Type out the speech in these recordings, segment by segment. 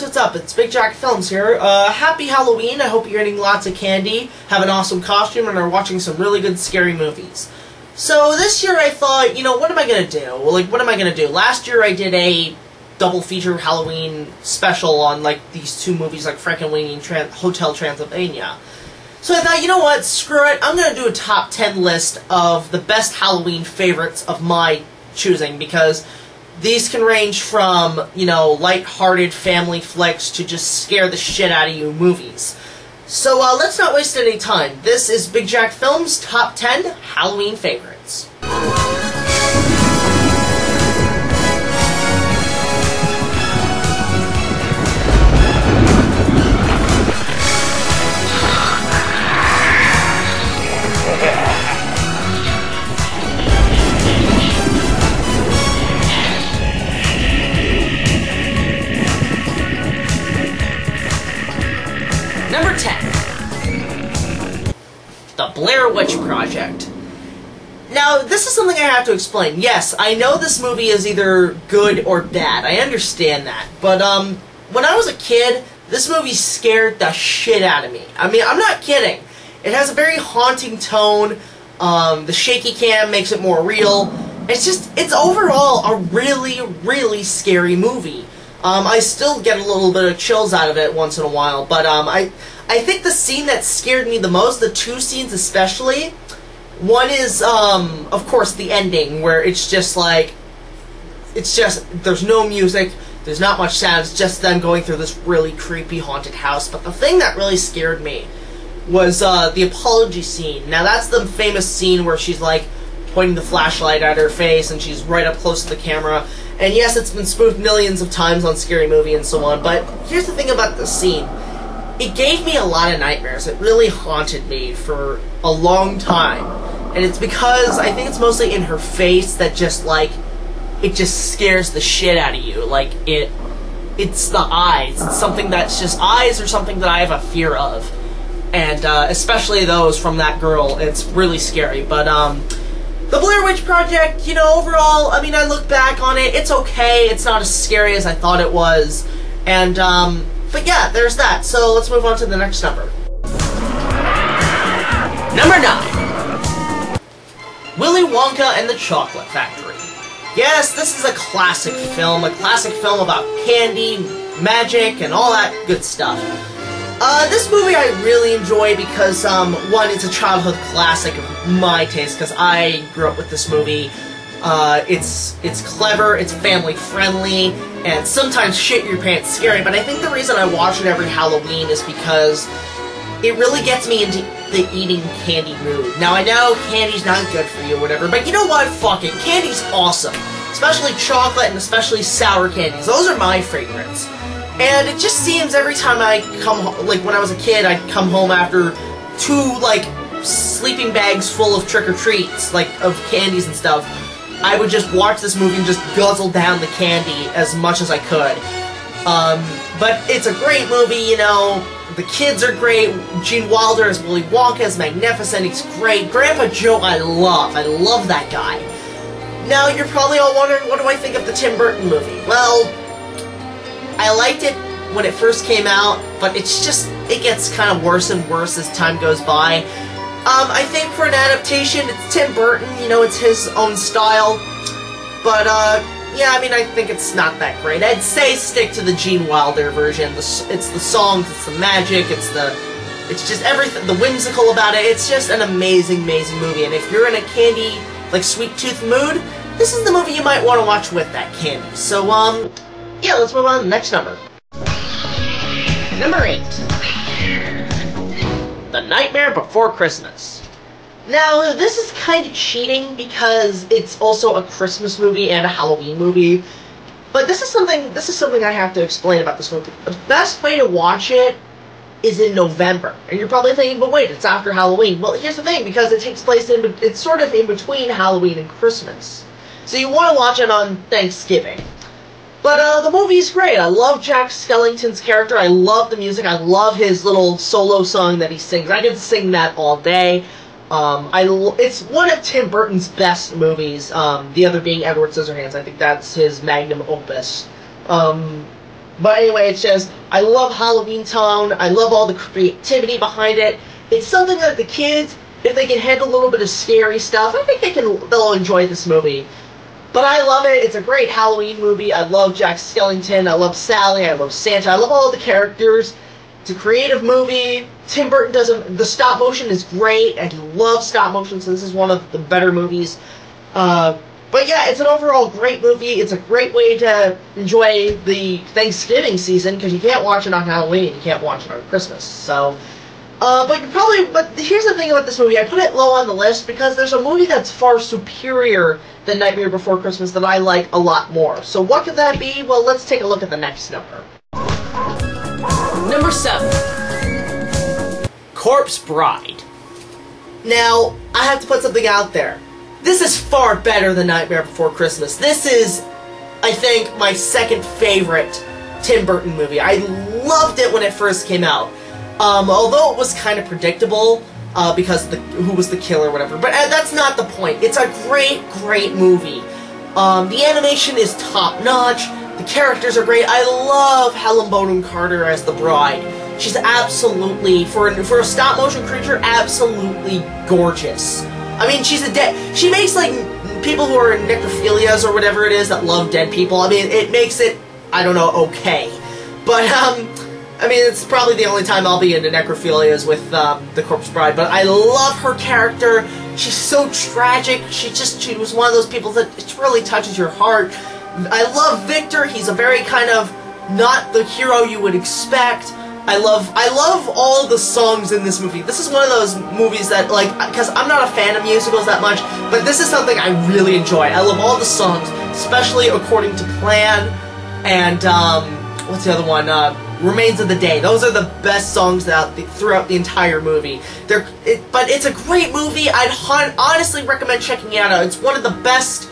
What's up? It's BigJackFilms here. Happy Halloween. I hope you're eating lots of candy, have an awesome costume, and are watching some really good scary movies. So this year I thought, you know, what am I going to do? Well, like, what am I going to do? Last year I did a double feature Halloween special on, like, these two movies, like Frankenweenie and Hotel Transylvania. So I thought, you know what? Screw it. I'm going to do a top 10 list of the best Halloween favorites of my choosing, because these can range from, you know, light-hearted family flicks to just scare the shit out of you movies. So let's not waste any time. This is BigJackFilms' Top 10 Halloween Favorites. Number 10. The Blair Witch Project. Now, this is something I have to explain. Yes, I know this movie is either good or bad. I understand that. But, when I was a kid, this movie scared the shit out of me. I mean, I'm not kidding. It has a very haunting tone. The shaky cam makes it more real. It's overall a really, really scary movie. I still get a little bit of chills out of it once in a while, but I think the scene that scared me the most, the two scenes especially, one is, of course, the ending, where it's just like, there's no music, there's not much sound, it's just them going through this really creepy haunted house. But the thing that really scared me was the apology scene. Now, that's the famous scene where she's, like, pointing the flashlight at her face, and she's right up close to the camera. And yes, it's been spoofed millions of times on Scary Movie and so on, but here's the thing about this scene. It gave me a lot of nightmares. It really haunted me for a long time. And it's because I think it's mostly in her face that just, like, it just scares the shit out of you. Like, it's the eyes. It's something that's just, eyes are something that I have a fear of. And, especially those from that girl, it's really scary. But, the Blair Witch Project, you know, overall, I mean, I look back on it, it's okay, it's not as scary as I thought it was, and, but yeah, there's that. So let's move on to the next number. Number 9. Willy Wonka and the Chocolate Factory. Yes, this is a classic film about candy, magic, and all that good stuff. This movie I really enjoy because, one, it's a childhood classic of my taste, because I grew up with this movie. It's clever, it's family friendly, and sometimes shit your pants scary, but I think the reason I watch it every Halloween is because it really gets me into the eating candy mood. Now, I know candy's not good for you or whatever, but you know what? Fuck it. Candy's awesome. Especially chocolate and especially sour candies. Those are my favorites. And it just seems every time I come home, like when I was a kid, I'd come home after 2, like, sleeping bags full of trick-or-treats, like, of candies and stuff. I would just watch this movie and just guzzle down the candy as much as I could. But it's a great movie, you know, the kids are great, Gene Wilder as Willy Wonka is magnificent, he's great, Grandpa Joe I love that guy. Now, you're probably all wondering, what do I think of the Tim Burton movie? Well, I liked it when it first came out, but it's just, it gets kind of worse and worse as time goes by. I think for an adaptation, it's Tim Burton, you know, it's his own style, but, yeah, I mean, I think it's not that great. I'd say stick to the Gene Wilder version. It's the songs, it's the magic, it's just everything, the whimsical about it. It's just an amazing, amazing movie, and if you're in a candy, like, sweet tooth mood, this is the movie you might want to watch with that candy. So, yeah, let's move on to the next number. Number 8. The Nightmare Before Christmas. Now, this is kind of cheating because it's also a Christmas movie and a Halloween movie. But this is something I have to explain about this movie. The best way to watch it is in November. And you're probably thinking, but wait, it's after Halloween. Well, here's the thing, because it takes place it's sort of in between Halloween and Christmas. So you want to watch it on Thanksgiving. But the movie's great. I love Jack Skellington's character. I love the music. I love his little solo song that he sings. I could sing that all day. It's one of Tim Burton's best movies. The other being Edward Scissorhands. I think that's his magnum opus. But anyway, it's just, I love Halloween tone. I love all the creativity behind it. It's something that the kids, if they can handle a little bit of scary stuff, I think they'll enjoy this movie. But I love it. It's a great Halloween movie. I love Jack Skellington. I love Sally. I love Santa. I love all the characters. It's a creative movie. Tim Burton the stop motion is great. I love stop motion, so this is one of the better movies. But yeah, it's an overall great movie. It's a great way to enjoy the Thanksgiving season, because you can't watch it on Halloween, you can't watch it on Christmas. So, but here's the thing about this movie. I put it low on the list because there's a movie that's far superior than Nightmare Before Christmas that I like a lot more. So what could that be? Well, let's take a look at the next number. Number 7. Corpse Bride. Now, I have to put something out there. This is far better than Nightmare Before Christmas. This is, I think, my second favorite Tim Burton movie. I loved it when it first came out. Although it was kind of predictable, because who was the killer or whatever. But that's not the point. It's a great, great movie. The animation is top-notch. The characters are great. I love Helen Bonham Carter as the bride. She's absolutely, for a stop-motion creature, absolutely gorgeous. I mean, she makes, like, people who are in necrophilias or whatever it is that love dead people, I mean, it makes it, I don't know, okay. But, I mean, it's probably the only time I'll be into necrophilias with, the Corpse Bride, but I love her character. She's so tragic. She was one of those people that it really touches your heart. I love Victor. He's a very kind of not the hero you would expect. I love all the songs in this movie. This is one of those movies that, like, because I'm not a fan of musicals that much, but this is something I really enjoy. I love all the songs, especially According to Plan, and, what's the other one? Remains of the Day. Those are the best songs throughout the entire movie. But it's a great movie. I'd honestly recommend checking it out. It's one of the best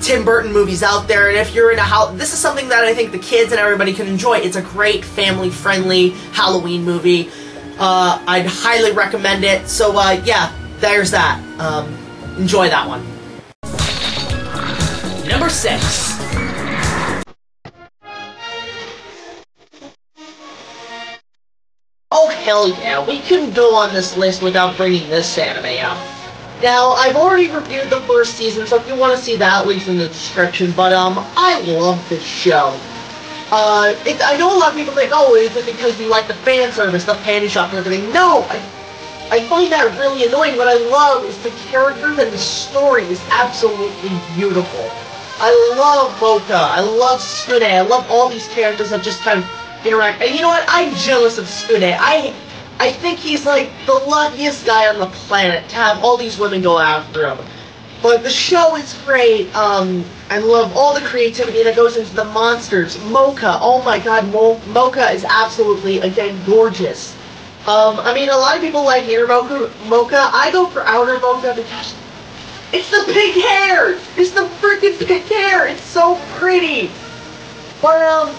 Tim Burton movies out there, and if you're in a house, this is something that I think the kids and everybody can enjoy. It's a great family-friendly Halloween movie. I'd highly recommend it. So, yeah, there's that. Enjoy that one. Number 6. Oh, hell yeah. We couldn't go on this list without bringing this anime up. Now, I've already reviewed the first season, so if you want to see that, links in the description, but, I love this show. I know a lot of people think, oh, is it because you like the fan service, the panty shop and everything? No! I find that really annoying. What I love is the characters, and the story is absolutely beautiful. I love Wonka, I love Skune, I love all these characters that just kind of interact. And you know what? I'm jealous of Skune. I think he's like the luckiest guy on the planet to have all these women go after him. But the show is great. I love all the creativity that goes into the monsters. Mocha, oh my god, Mocha is absolutely, again, gorgeous. I mean, a lot of people like Inner Mocha. I go for Outer Mocha because it's the pink hair! It's the freaking pink hair! It's so pretty! But,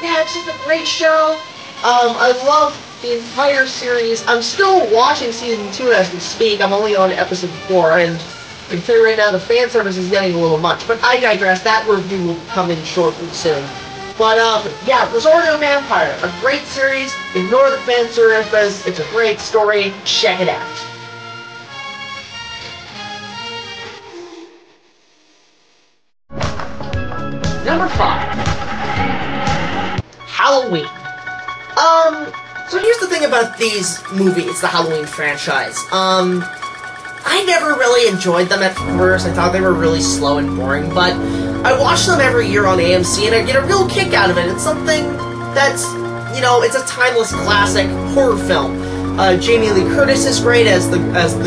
yeah, it's just a great show. I love the entire series. I'm still watching season 2 as we speak. I'm only on episode 4, and I can tell you right now, the fan service is getting a little much. But I digress. That review will come in shortly soon. But, yeah, Zoro Vampire, a great series. Ignore the fan service. It's a great story. Check it out. Number 5. Halloween. So here's the thing about these movies, the Halloween franchise. I never really enjoyed them at first. I thought they were really slow and boring, but I watch them every year on AMC, and I get a real kick out of it. It's something that's, you know, it's a timeless classic horror film. Jamie Lee Curtis is great as the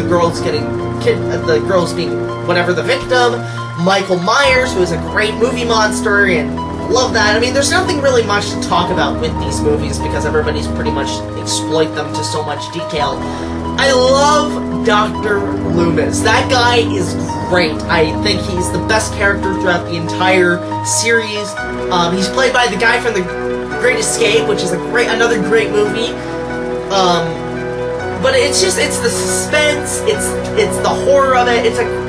girl's the girl's being whatever the victim. Michael Myers, who is a great movie monster, and love that. I mean, there's nothing really much to talk about with these movies because everybody's pretty much exploit them to so much detail. I love Dr. Loomis. That guy is great. I think he's the best character throughout the entire series. He's played by the guy from The Great Escape, which is another great movie. But it's the suspense, it's the horror of it. It's a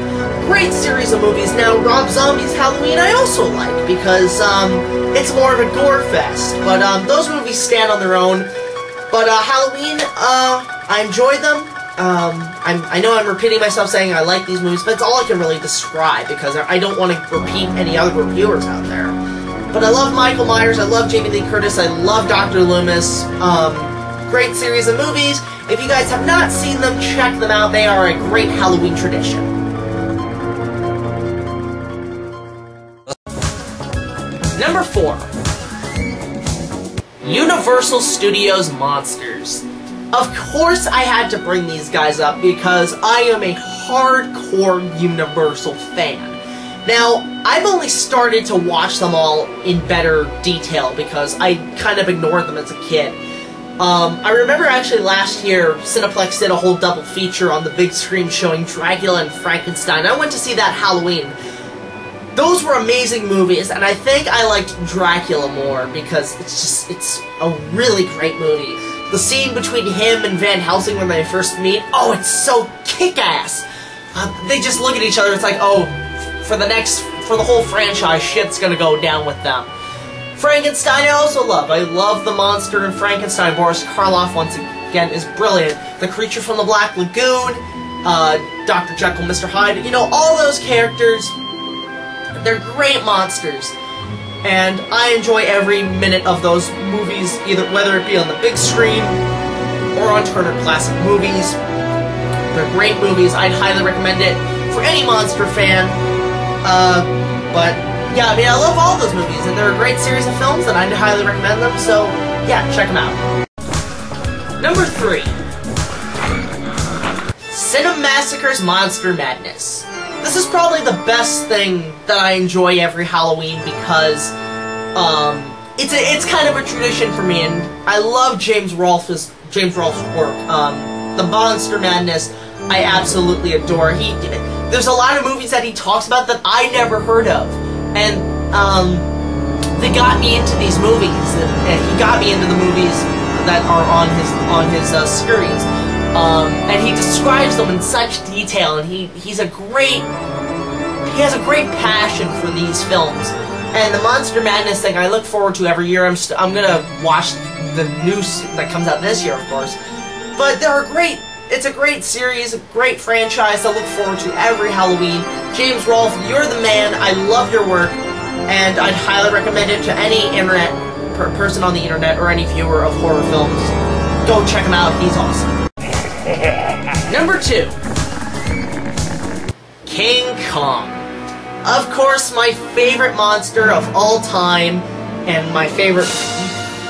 great series of movies. Now, Rob Zombie's Halloween I also like because it's more of a gore fest. But those movies stand on their own. But Halloween, I enjoy them. I know I'm repeating myself saying I like these movies, but it's all I can really describe because I don't want to repeat any other reviewers out there. But I love Michael Myers, I love Jamie Lee Curtis, I love Dr. Loomis. Great series of movies. If you guys have not seen them, check them out. They are a great Halloween tradition. Number 4. Universal Studios Monsters. Of course I had to bring these guys up because I am a hardcore Universal fan. Now, I've only started to watch them all in better detail because I kind of ignored them as a kid. I remember actually last year, Cineplex did a whole double feature on the big screen showing Dracula and Frankenstein. I went to see that Halloween. Those were amazing movies, and I think I liked Dracula more because it's a really great movie. The scene between him and Van Helsing when they first meet, oh, it's so kick-ass! They just look at each other, it's like, oh, for the whole franchise, shit's gonna go down with them. Frankenstein I also love. I love the monster in Frankenstein. Boris Karloff, once again, is brilliant. The Creature from the Black Lagoon, Dr. Jekyll, Mr. Hyde, you know, all those characters, they're great monsters. And I enjoy every minute of those movies, either whether it be on the big screen or on Turner Classic Movies. They're great movies. I'd highly recommend it for any monster fan. But yeah, I mean, I love all those movies, and they're a great series of films, and I'd highly recommend them, so yeah, check them out. Number 3. Cinemassacre's Monster Madness. This is probably the best thing that I enjoy every Halloween because it's kind of a tradition for me, and I love James Rolfe's work. The Monster Madness, I absolutely adore. There's a lot of movies that he talks about that I never heard of. And they got me into these movies, and he got me into the movies that are on his series. And he describes them in such detail, and he has a great passion for these films. And the Monster Madness thing I look forward to every year. I'm gonna watch the news that comes out this year, of course. But it's a great series, a great franchise I look forward to every Halloween. James Rolfe, you're the man. I love your work, and I'd highly recommend it to any person on the internet or any viewer of horror films. Go check him out. He's awesome. Number 2. King Kong. Of course, my favorite monster of all time, and my favorite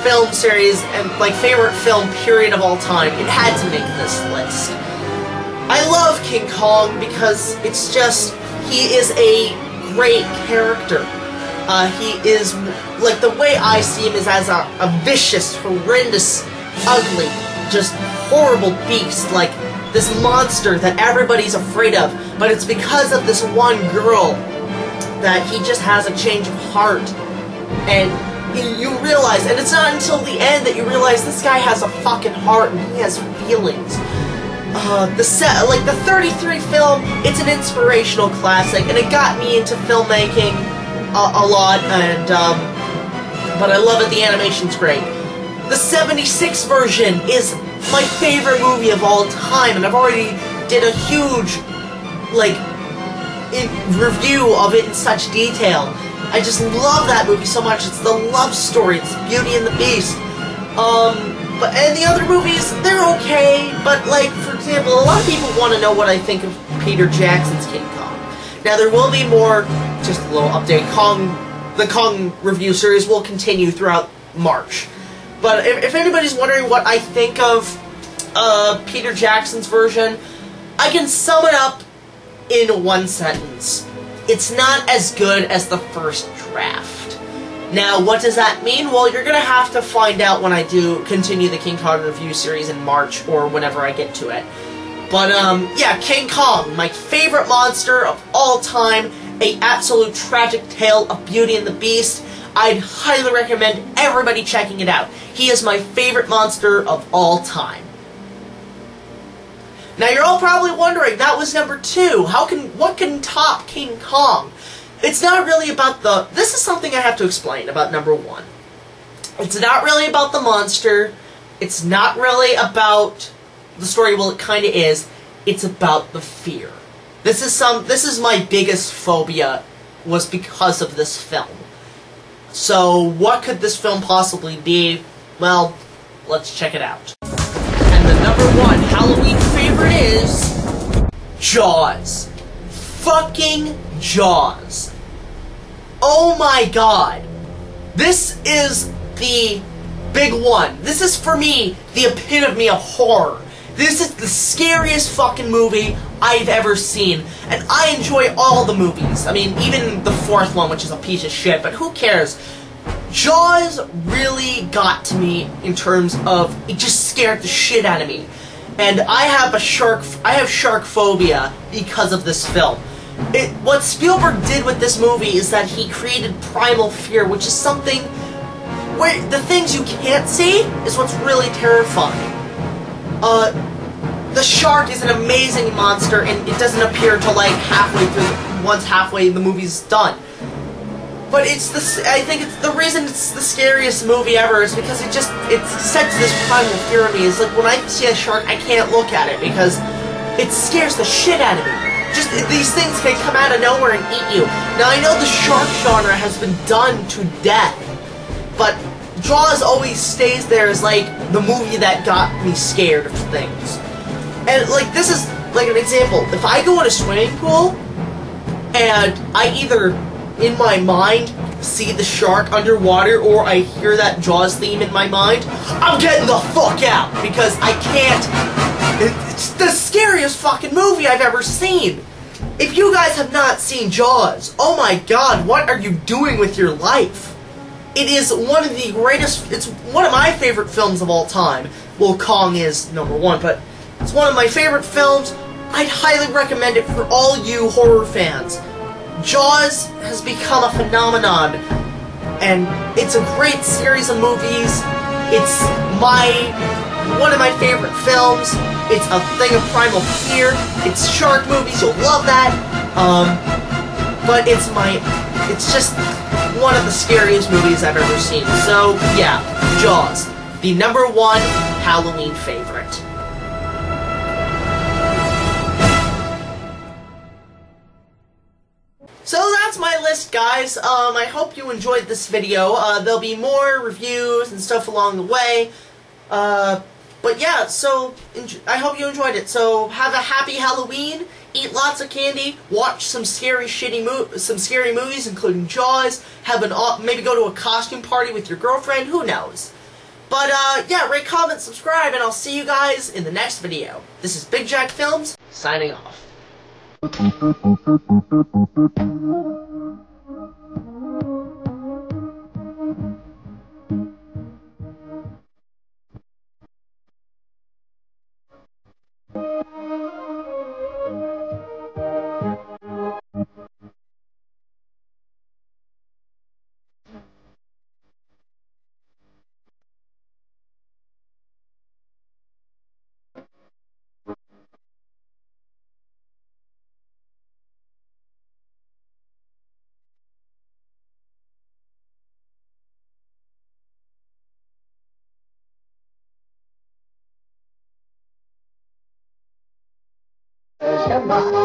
film series, and my favorite film period of all time. It had to make this list. I love King Kong because it's just, he is a great character. He is, like, the way I see him is as a vicious, horrendous, ugly, just horrible beast, like this monster that everybody's afraid of, but it's because of this one girl that he just has a change of heart, and you realize, and it's not until the end that you realize this guy has a fucking heart and he has feelings. The 33 film, it's an inspirational classic, and it got me into filmmaking a lot, and but I love it, the animation's great. The 76 version is my favorite movie of all time, and I've already did a huge, review of it in such detail. I just love that movie so much. It's the love story, it's Beauty and the Beast. And the other movies, they're okay, but, like, for example, a lot of people want to know what I think of Peter Jackson's King Kong. Now, there will be more, just a little update, the Kong review series will continue throughout March. But if anybody's wondering what I think of Peter Jackson's version. I can sum it up in one sentence. It's not as good as the first draft. Now, what does that mean? Well, you're gonna have to find out when I do continue the King Kong review series in March, or whenever I get to it. But, yeah, King Kong, my favorite monster of all time, a absolute tragic tale of Beauty and the Beast. I'd highly recommend everybody checking it out. He is my favorite monster of all time. Now, you're all probably wondering, that was number 2. What can top King Kong? It's not really about this is something I have to explain about number 1. It's not really about the monster. It's not really about the story. Well, it kind of is. It's about the fear. This is my biggest phobia, was because of this film. So, what could this film possibly be? Well, let's check it out. And the number 1 Halloween favorite is Jaws. Fucking Jaws. Oh my god. This is the big one. This is, for me, the epitome of horror. This is the scariest fucking movie I've ever seen. And I enjoy all the movies. I mean, even the 4th one, which is a piece of shit, but who cares? Jaws really got to me in terms of, it just scared the shit out of me. And I have shark phobia because of this film. What Spielberg did with this movie is that he created primal fear, which is something where the things you can't see is what's really terrifying. The shark is an amazing monster, and it doesn't appear until like once halfway the movie's done. But I think it's the reason it's the scariest movie ever is because it sets this primal fear in me. It's like when I see a shark, I can't look at it because it scares the shit out of me. Just, these things can come out of nowhere and eat you. Now, I know the shark genre has been done to death, but Jaws always stays there as, like, the movie that got me scared of things. And, like, this is, like, an example. If I go in a swimming pool, and I either, in my mind, see the shark underwater, or I hear that Jaws theme in my mind, I'm getting the fuck out, because I can't. It's the scariest fucking movie I've ever seen. If you guys have not seen Jaws, oh my god, what are you doing with your life? It is one of the greatest, it's one of my favorite films of all time. Well, Kong is number 1, but it's one of my favorite films. I'd highly recommend it for all you horror fans. Jaws has become a phenomenon, and it's a great series of movies. It's one of my favorite films. It's a thing of primal fear. It's shark movies, you'll love that. But it's just one of the scariest movies I've ever seen. So, yeah, Jaws, the number 1 Halloween favorite. So that's my list, guys. I hope you enjoyed this video. There'll be more reviews and stuff along the way. But yeah, so I hope you enjoyed it. So have a happy Halloween, eat lots of candy, watch some scary movies, including Jaws. Maybe go to a costume party with your girlfriend. Who knows? But yeah, rate, comment, subscribe, and I'll see you guys in the next video. This is BigJackFilms signing off. Come on.